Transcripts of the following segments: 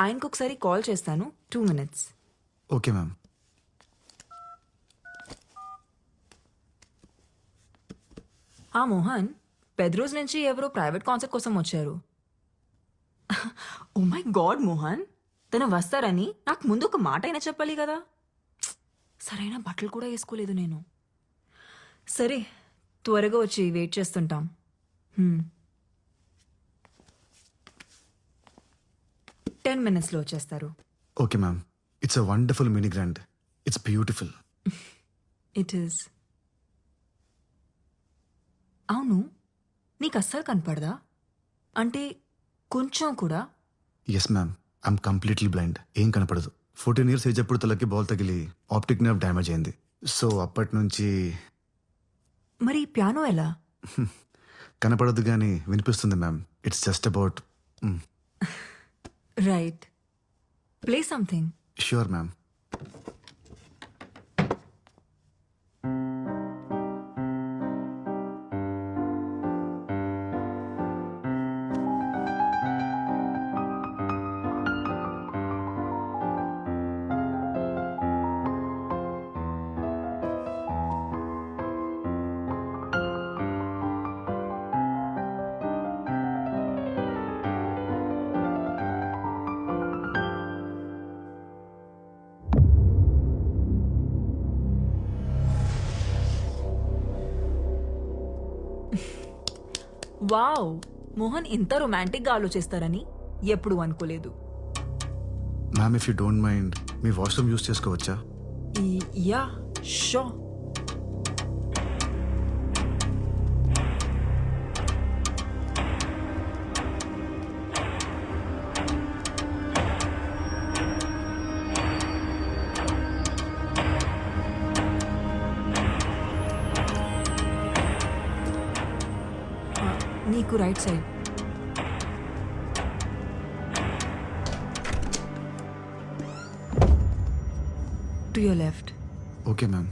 ఆయనకు ఒకసారి కాల్ చేస్తాను. 2 minutes. Okay ma'am. మోహన్, పెద్రోజ్ నుంచి ఎవరో ప్రైవేట్ కాన్సర్ట్ కోసం వచ్చారు. ఓ మై గాడ్ మోహన్, తను వస్తారని నాకు ముందు ఒక మాట అయినా చెప్పాలి కదా. సరైన బట్టలు కూడా వేసుకోలేదు నేను. సరే, త్వరగా వచ్చి వెయిట్ చేస్తుంటాం. 10 minutesలో వచ్చేస్తారు. Okay ma'am. It's a wonderful mini grand. It's beautiful. It is. అవును, నీకు అస్సలు కనపడదా? అంటే కొంచెం కూడా? Yes ma'am, I'm completely blind. ఏం కనపడదు. 14 years ఏజ్ అప్పుడు తలకి బాల్ తగిలి ఆప్టిక్ నర్వ్ డ్యామేజ్ అయింది. సో అప్పటి నుంచి మరి పియానో ఎలా? కనపడదు కానీ వినిపిస్తుంది ma'am. It's just about. Right, play something. Sure ma'am. Wow, Mohan ఇంత రొమాంటిక్గా ఆలోచిస్తారని ఎప్పుడు అనుకోలేదు. Ma'am if you don't mind me washroom use చేసుకోవచ్చా? Yeah, sure. నీకు right side. To your left. Okay ma'am.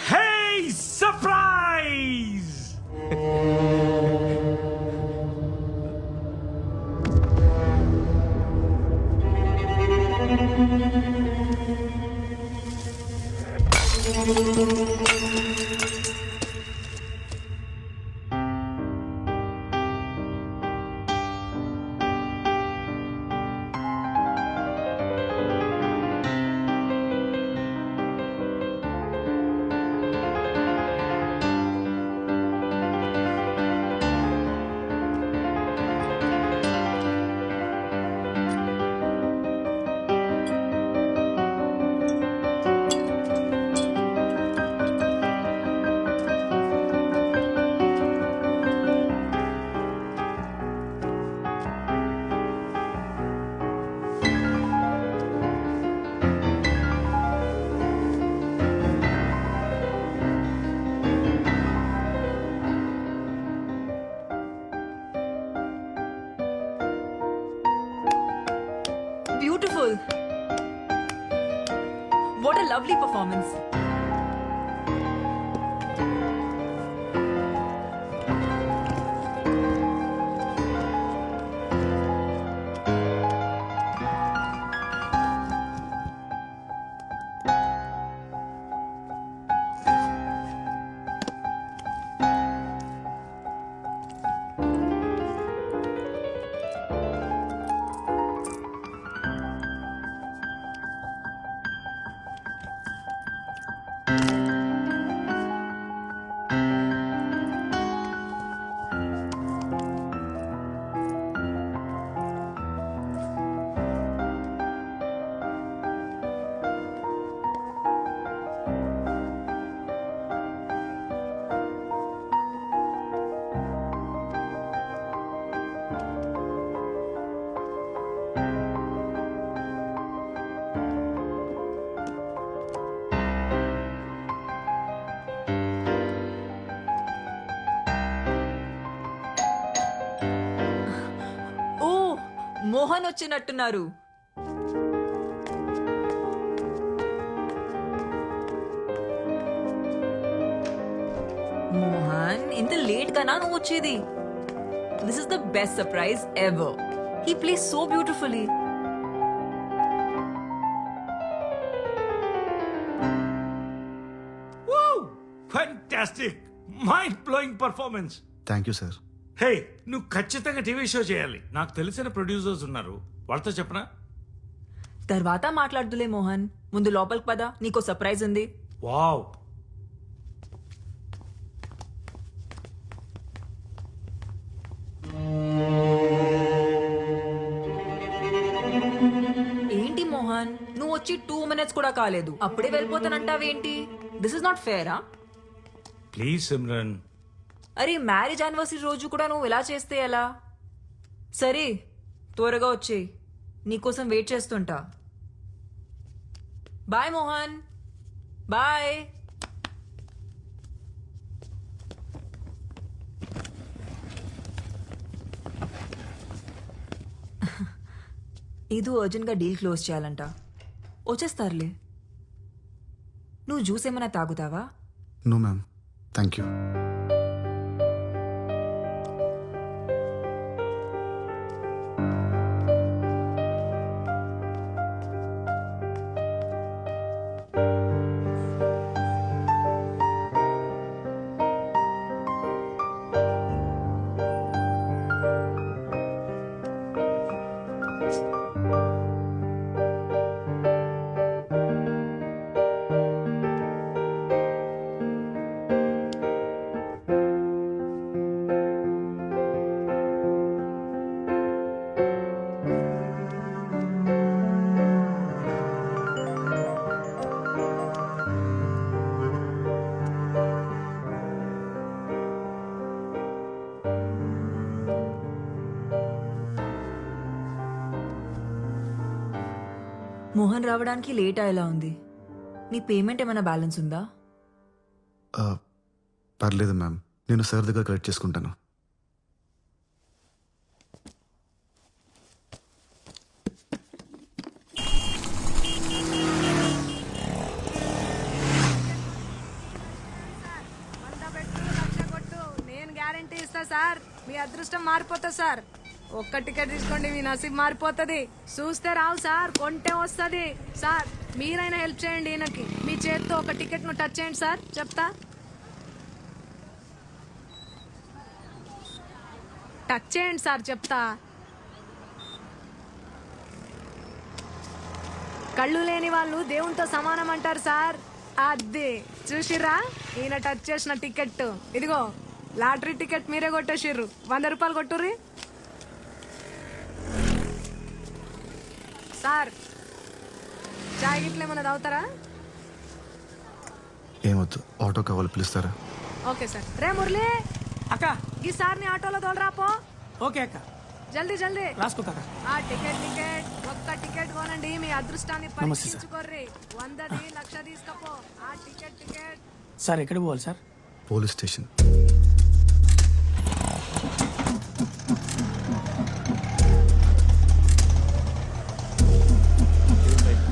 Hey, surprise! What a lovely performance. ఓ మోహన్ వచ్చినట్టున్నారు. మోహన్ ఇంత లేట్ గానా నువ్వు వచ్చేది? This is the best surprise ever. He plays so beautifully. Woo! Fantastic! Mind-blowing performance. Thank you sir. హే, నువ్వు ఖచ్చితంగా TV show చేయాలి. నాకు తెలిసిన ప్రొడ్యూసర్స్ ఉన్నారు, వాళ్ళతో చెప్పనా? తర్వాత మాట్లాడుదులే మోహన్, ముందు లోపలికి పద, నీకో సర్ప్రైజ్ ఉంది. వావ్! ఏంటి మోహన్, నువ్వు వచ్చి 2 minutes కూడా కాలేదు, అప్పుడే వెళ్ళిపోతానంటావేంటి? దిస్ ఇస్ నాట్ ఫేరా? ప్లీజ్ సిమ్రన్. అరే మ్యారేజ్ యానివర్సరీ రోజు కూడా నువ్వు ఇలా చేస్తే ఎలా? సరే త్వరగా వచ్చేయి, నీకోసం వెయిట్ చేస్తుంటా. Bye Mohan, bye. ఇది అర్జెంట్గా డీల్ క్లోజ్ చేయాలంట. వచ్చేస్తారులే. నువ్వు జ్యూస్ ఏమైనా తాగుతావా? No ma'am, thank you. Mohan రావడానికి లేట్ అయ్యేలా ఉంది. నీ పేమెంట్ ఏమైనా బ్యాలెన్స్ ఉందా? పర్లేదు మ్యామ్, నేను సార్ దగ్గర కలెక్ట్ చేసుకుంటాను. నేను గ్యారంటీ ఇస్తా సార్, మీ అదృష్టం మారిపోతా సార్. ఒక్క టికెట్ తీసుకోండి, మీ నసీబ్ మారిపోతుంది. చూస్తే రావు సార్, కొంటే వస్తుంది సార్. మీరైనా హెల్ప్ చేయండి ఈయనకి, మీ చేత్తో ఒక టికెట్ ను టచ్ చేయండి సార్, చెప్తా. టచ్ చేయండి సార్, చెప్తా. కళ్ళు లేని వాళ్ళు దేవునితో సమానం అంటారు సార్. అది చూసిర్రా, ఈయన టచ్ చేసిన టికెట్ ఇదిగో. లాటరీ టికెట్ మీరే కొట్టేసిర్రు. 100 రూపాయలు కొట్టుర్రి సార్. చాయ్ గిట్ల ఏమన్నా తాగుతారా? ఏమొద్దు, ఆటో కావాలి, పిలుస్తారా? Okay sir. రే మురళి, అక్క ఈ సార్ని ఆటోలో తోలరాపో. ఓకే అక్క జల్దీ జల్దీ. రాసుకో అక్క. ఆ టికెట్ ఒక్క టికెట్ కొనండి, మీ అదృష్టాన్ని నమస్తే సార్. పరీక్షించుకోర్రి. 100ది 1,00,000 తీసుకపో. ఆ టికెట్ సార్ ఎక్కడ పోవాలి సార్? Police station.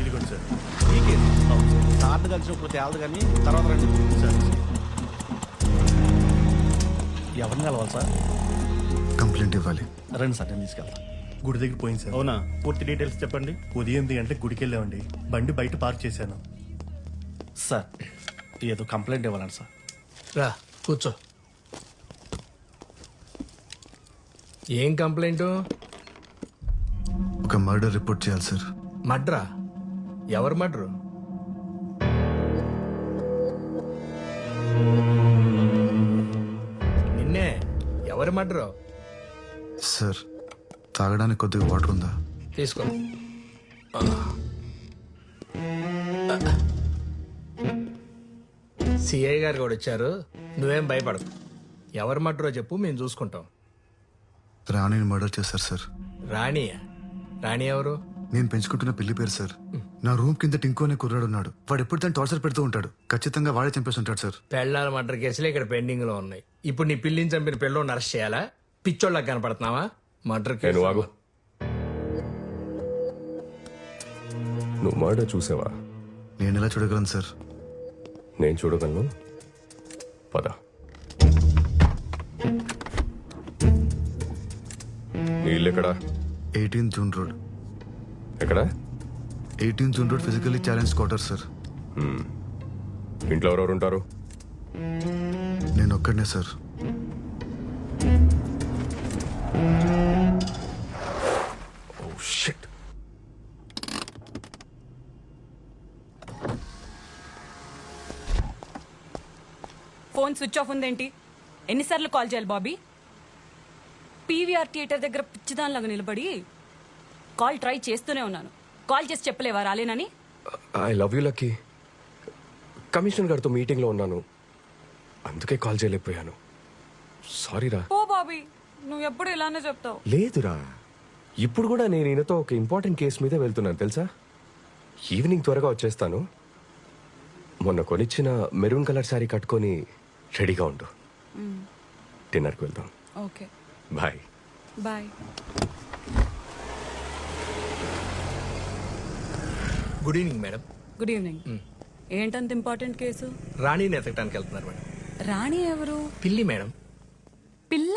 ఇదిగోండి సార్. ఈ కేసు. అవును సార్. తేలదు కానీ తర్వాత రండి. ఎవరిని కలవాలి సార్? కంప్లైంట్ ఇవ్వాలి. రండి సార్, నేను తీసుకెళ్తాను. గుడి దగ్గర పోయింది సార్. అవునా? పూర్తి డీటెయిల్స్ చెప్పండి. ఉదయం 8 గంటలకు గుడికి వెళ్ళామండి. బండి బయట పార్క్ చేశాను సార్. ఏదో కంప్లైంట్ ఇవ్వాలండి సార్. రా కూర్చో. ఏం కంప్లైంట్? ఒక మర్డర్ రిపోర్ట్ చేయాలి సార్. మడ్రా? ఎవరు మడ్రు? నిన్నే. ఎవరు మడ్రు? సార్ తాగడానికి కొద్దిగా వాటర్ ఉందా? తీసుకో. సిఐ గారు కూడా వచ్చారు, నువ్వేం భయపడకు. ఎవరు మడ్రో చెప్పు, మేము చూసుకుంటాం. రాణిని మర్డర్ చేశారు సార్. రాణియా? రాణి ఎవరు? నేను పెంచుకుంటున్న పిల్లి పేరు సార్. నా రూమ్ కింద టింకు అనే కుర్రాడు ఉన్నాడు. వాడు ఎప్పుడు దాన్ని టార్చర్ పెడుతూ ఉంటాడు. ఖచ్చితంగా వాడే చంపేసి ఉంటాడు సార్. పెళ్ళాల మర్డర్ కేసులు ఇక్కడ పెండింగ్ లో ఉన్నాయి. ఇప్పుడు నీ పిల్లిని చంపిన పిల్లని అరెస్ట్ చేయాలా? పిచ్చోళ్ళకి కనపడుతున్నావా? Murder case. ఆగు. నువ్వు మర్డర్ చూసావా? నేను ఎలా చూడగలను సార్? నేను చూడగలను. పద. నీ ఇల్లు ఎక్కడా? 18 జూన్ రోడ్. ఎక్కడా? 18 June road physically challenge quarter sir. ఇంట్లో ఎవరెవరు ఉంటారు? నేను ఒక్కడనే sir. Oh shit. Phone switch off ఉందేంటి? ఎన్నిసార్లు కాల్ చేయాలి బాబీ? పీవీఆర్ థియేటర్ దగ్గర పిచ్చిదానిలాగా నిలబడి కాల్ ట్రై చేస్తూనే ఉన్నాను. కాల్ చేసి చెప్పలేవా రాలేనని? I love you Lucky. Commissioner గారితో మీటింగ్లో ఉన్నాను, అందుకే కాల్ చేయలేకపోయాను. సారీ రా. ఓ బాబీ, నువ్వు ఎప్పుడు ఇలానే చెప్తావు. లేదురా, ఇప్పుడు కూడా నేను ఈయనతో ఒక ఇంపార్టెంట్ కేసు మీద వెళ్తున్నాను తెలుసా. ఈవినింగ్ త్వరగా వచ్చేస్తాను. మొన్న కొనిచ్చిన మెరూన్ కలర్ శారీ కట్టుకొని రెడీగా ఉండు. డిన్నర్కి వెళ్దాం. Okay bye. Bye. Good evening madam. Good evening. ఏంటంత ఇంపార్టెంట్ కేసు? రాణిని ఎతకడానికి వెళ్తున్నారు మేడం. రాణి ఎవరు? పిల్లి మేడం. పిల్ల?